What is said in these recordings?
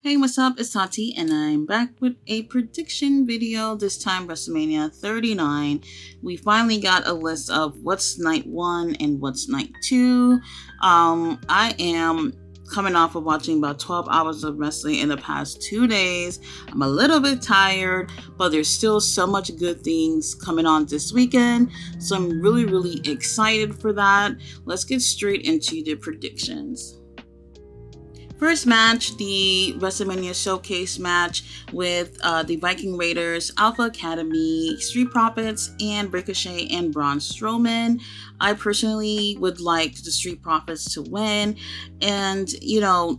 Hey, what's up? It's Tati, and I'm back with a prediction video, this time WrestleMania 39. We finally got a list of what's night 1 and what's night 2. I am coming off of watching about 12 hours of wrestling in the past 2 days. I'm a little bit tired, but there's still so much good things coming on this weekend, so I'm really excited for that. Let's get straight into the predictions. First match, the WrestleMania Showcase match with the Viking Raiders, Alpha Academy, Street Profits, and Ricochet and Braun Strowman. I personally would like the Street Profits to win. And,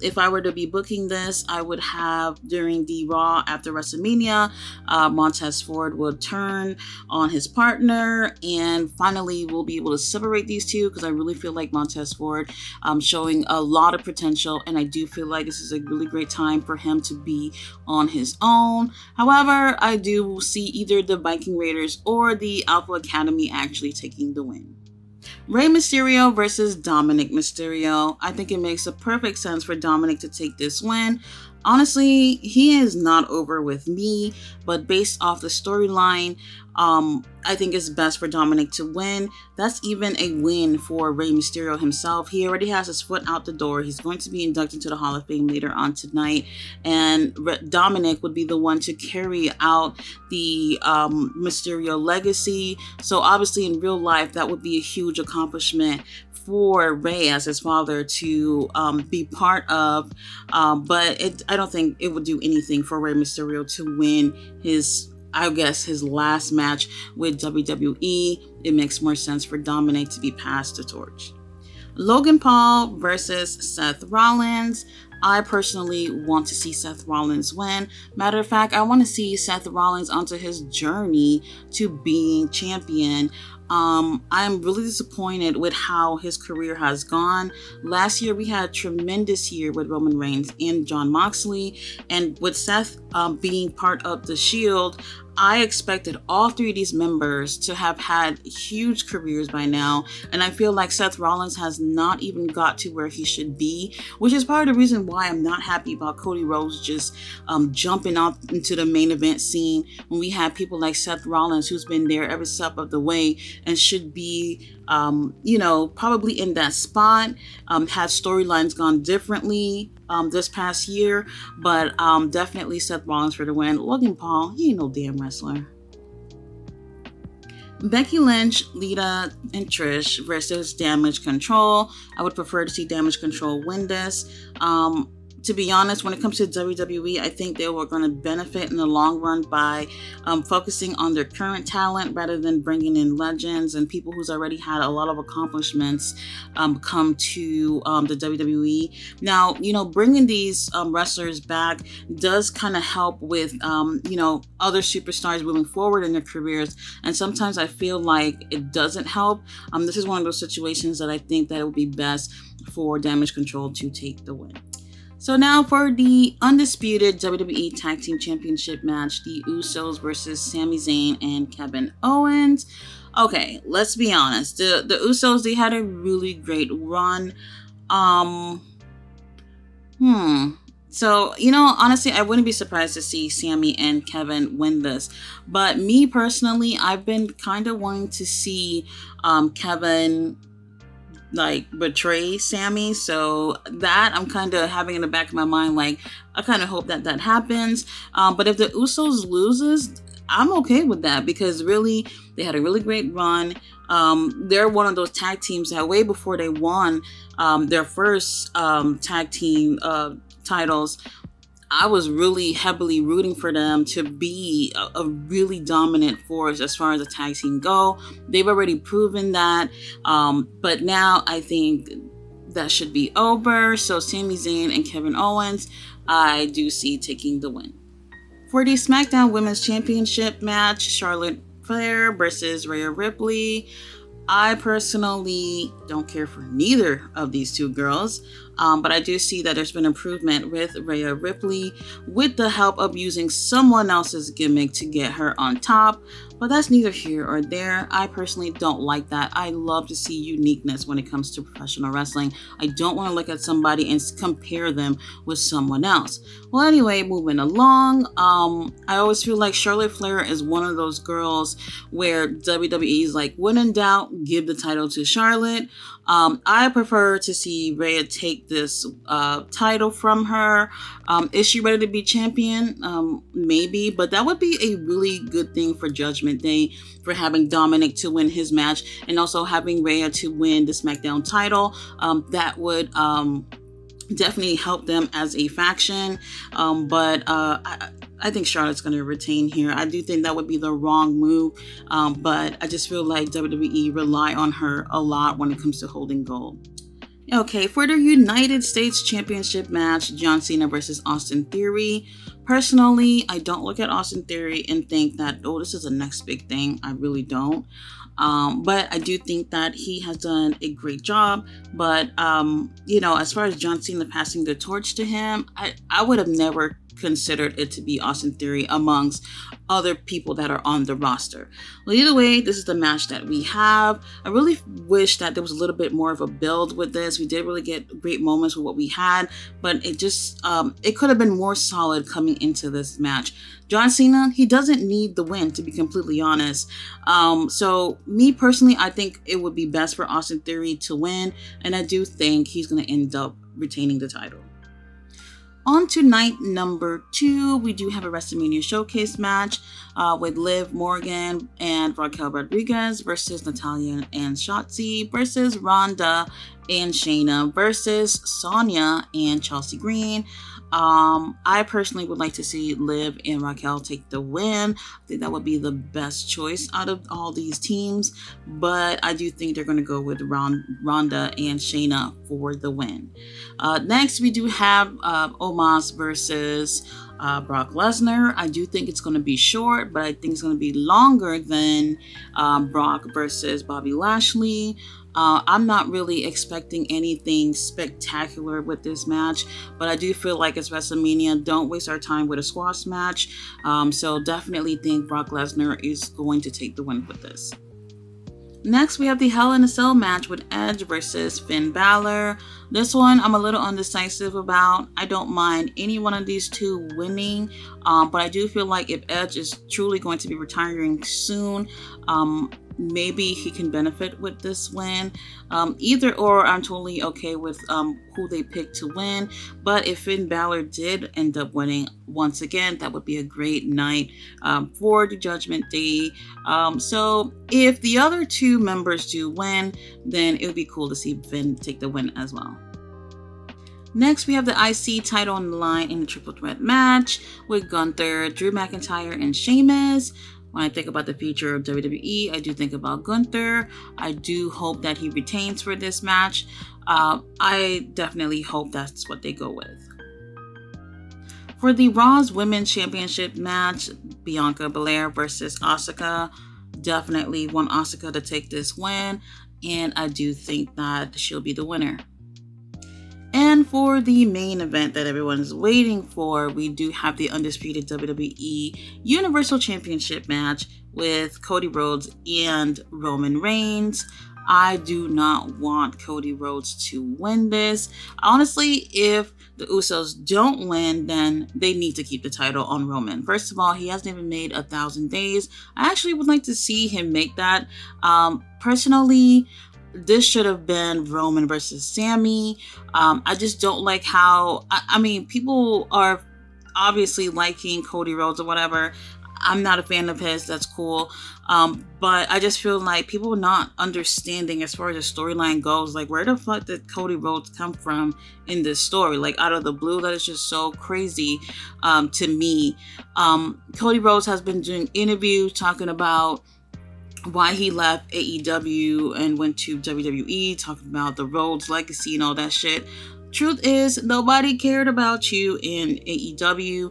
if I were to be booking this, I would have during the Raw after WrestleMania, Montez Ford would turn on his partner, and finally we'll be able to separate these two because I really feel like Montez Ford showing a lot of potential, and I do feel like this is a really great time for him to be on his own. However, I do see either the Viking Raiders or the Alpha Academy actually taking the win. Rey Mysterio versus Dominic Mysterio. I think it makes a perfect sense for Dominic to take this win. Honestly, he is not over with me, but based off the storyline, I think it's best for Dominic to win. That's even a win for Rey Mysterio himself. He already has his foot out the door. He's going to be inducted to the Hall of Fame later on tonight, and Dominic would be the one to carry out the Mysterio legacy. So obviously in real life, that would be a huge accomplishment for Rey as his father to be part of, but I don't think it would do anything for Rey Mysterio to win his last match with WWE. It makes more sense for Dominic to be passed the torch. Logan Paul versus Seth Rollins. I personally want to see Seth Rollins win. Matter of fact, I want to see Seth Rollins onto his journey to being champion. I'm really disappointed with how his career has gone. Last year, we had a tremendous year with Roman Reigns and Jon Moxley, and with Seth being part of the Shield, I expected all three of these members to have had huge careers by now, and I feel like Seth Rollins has not even got to where he should be, which is part of the reason why I'm not happy about Cody Rhodes just jumping off into the main event scene when we have people like Seth Rollins, who's been there every step of the way and should be, probably in that spot. Had storylines gone differently this past year, but definitely Seth Rollins for the win. Logan Paul, he ain't no damn wrestler. Becky Lynch, Lita, and Trish versus Damage Control. I would prefer to see Damage Control win this. To be honest, when it comes to WWE, I think they were going to benefit in the long run by focusing on their current talent rather than bringing in legends and people who's already had a lot of accomplishments come to the WWE. Now, bringing these wrestlers back does kind of help with, other superstars moving forward in their careers. And sometimes I feel like it doesn't help. This is one of those situations that I think that it would be best for Damage Control to take the win. So now for the undisputed WWE Tag Team Championship match, the Usos versus Sami Zayn and Kevin Owens. Okay, let's be honest. The Usos, they had a really great run. So, honestly, I wouldn't be surprised to see Sami and Kevin win this. But me personally, I've been kind of wanting to see Kevin betray Sami, so that I'm kind of having in the back of my mind, I kind of hope that happens. But if the Usos loses, I'm okay with that because really they had a really great run. They're one of those tag teams that way before they won their first tag team titles, I was really heavily rooting for them to be a really dominant force as far as the tag team go. They've already proven that, but now I think that should be over. So Sami Zayn and Kevin Owens, I do see taking the win. For the Smackdown Women's Championship match, Charlotte Flair versus Rhea Ripley. I personally don't care for neither of these two girls. But I do see that there's been improvement with Rhea Ripley with the help of using someone else's gimmick to get her on top. But that's neither here or there. I personally don't like that. I love to see uniqueness when it comes to professional wrestling. I don't want to look at somebody and compare them with someone else. Well, anyway, moving along. I always feel like Charlotte Flair is one of those girls where WWE is like, when in doubt, give the title to Charlotte. I prefer to see Rhea take this title from her. Is she ready to be champion? Maybe, but that would be a really good thing for Judgment Day, for having Dominic to win his match and also having Rhea to win the Smackdown title. That would definitely help them as a faction. But I think Charlotte's going to retain here. I do think that would be the wrong move, but I just feel like WWE rely on her a lot when it comes to holding gold. Okay, for the United States Championship match, John Cena versus Austin Theory. Personally, I don't look at Austin Theory and think that, oh, this is the next big thing. I really don't. But I do think that he has done a great job. But, as far as John Cena passing the torch to him, I would have never considered it to be Austin Theory amongst other people that are on the roster. Well, either way, this is the match that we have. I really wish that there was a little bit more of a build with this. We did really get great moments with what we had, but it just, it could have been more solid coming into this match. John Cena, he doesn't need the win, to be completely honest. So me personally, I think it would be best for Austin Theory to win, and I do think he's going to end up retaining the title. On to night number 2, we do have a WrestleMania Showcase match with Liv Morgan and Raquel Rodriguez versus Natalya and Shotzi versus Ronda and Shayna versus Sonya and Chelsea Green. I personally would like to see Liv and Raquel take the win. I think that would be the best choice out of all these teams, but I do think they're going to go with Ronda and Shayna for the win. Next, we do have Omos versus Brock Lesnar. I do think it's going to be short, but I think it's going to be longer than Brock versus Bobby Lashley. I'm not really expecting anything spectacular with this match, but I do feel like it's WrestleMania. Don't waste our time with a squash match. So definitely think Brock Lesnar is going to take the win with this. Next, we have the Hell in a Cell match with Edge versus Finn Balor. This one I'm a little undecisive about. I don't mind any one of these two winning, but I do feel like if Edge is truly going to be retiring soon, maybe he can benefit with this win. Either or, I'm totally okay with who they pick to win. But if Finn Balor did end up winning, once again, that would be a great night for the Judgment Day. So if the other two members do win, then it would be cool to see Finn take the win as well. Next, we have the IC title on the line in the triple threat match with Gunther, Drew McIntyre, and Sheamus. When I think about the future of WWE, I do think about Gunther. I do hope that he retains for this match. I definitely hope that's what they go with. For the Raw's Women's Championship match, Bianca Belair versus Asuka. Definitely want Asuka to take this win, and I do think that she'll be the winner. And for the main event that everyone is waiting for, we do have the undisputed WWE Universal Championship match with Cody Rhodes and Roman Reigns. I do not want Cody Rhodes to win this. Honestly, if the Usos don't win, then they need to keep the title on Roman. First of all, he hasn't even made 1,000 days. I actually would like to see him make that. Personally, this should have been Roman versus Sammy. I just don't like how, I mean, people are obviously liking Cody Rhodes or whatever. I'm not a fan of his, that's cool. But I just feel like people are not understanding as far as the storyline goes. Like, where the fuck did Cody Rhodes come from in this story? Like, out of the blue, that is just so crazy to me. Cody Rhodes has been doing interviews talking about why he left AEW and went to WWE, talking about the Rhodes legacy and all that shit. Truth is, nobody cared about you in AEW.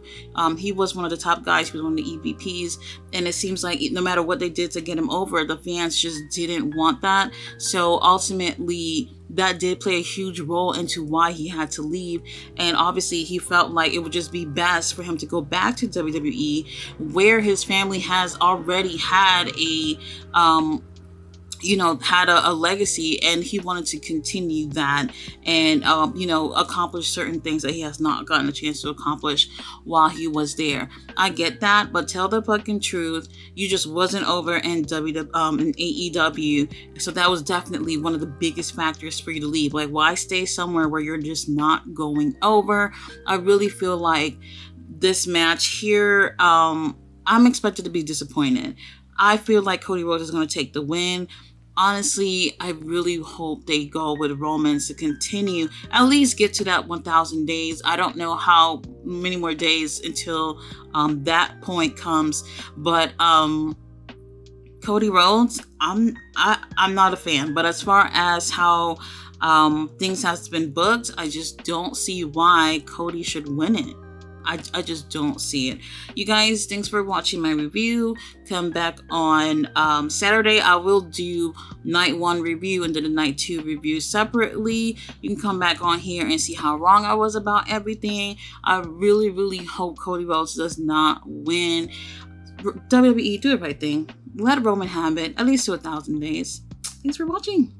He was one of the top guys. He was one of the EVPs. And it seems like no matter what they did to get him over, the fans just didn't want that. So ultimately, that did play a huge role into why he had to leave. And obviously, he felt like it would just be best for him to go back to WWE, where his family has already had a legacy, and he wanted to continue that and, accomplish certain things that he has not gotten a chance to accomplish while he was there. I get that, but tell the fucking truth. You just wasn't over in AEW. So that was definitely one of the biggest factors for you to leave. Like, why stay somewhere where you're just not going over? I really feel like this match here, I'm expected to be disappointed. I feel like Cody Rhodes is going to take the win. Honestly, I really hope they go with Rollins to continue, at least get to that 1,000 days. I don't know how many more days until that point comes, but Cody Rhodes, I'm not a fan. But as far as how things has been booked, I just don't see why Cody should win it. I just don't see it. You guys, thanks for watching my review. Come back on Saturday. I will do night 1 review and then the night 2 review separately. You can come back on here and see how wrong I was about everything. I really, really hope Cody Rhodes does not win. WWE, do the right thing. Let Roman have it, at least to 1,000 days. Thanks for watching.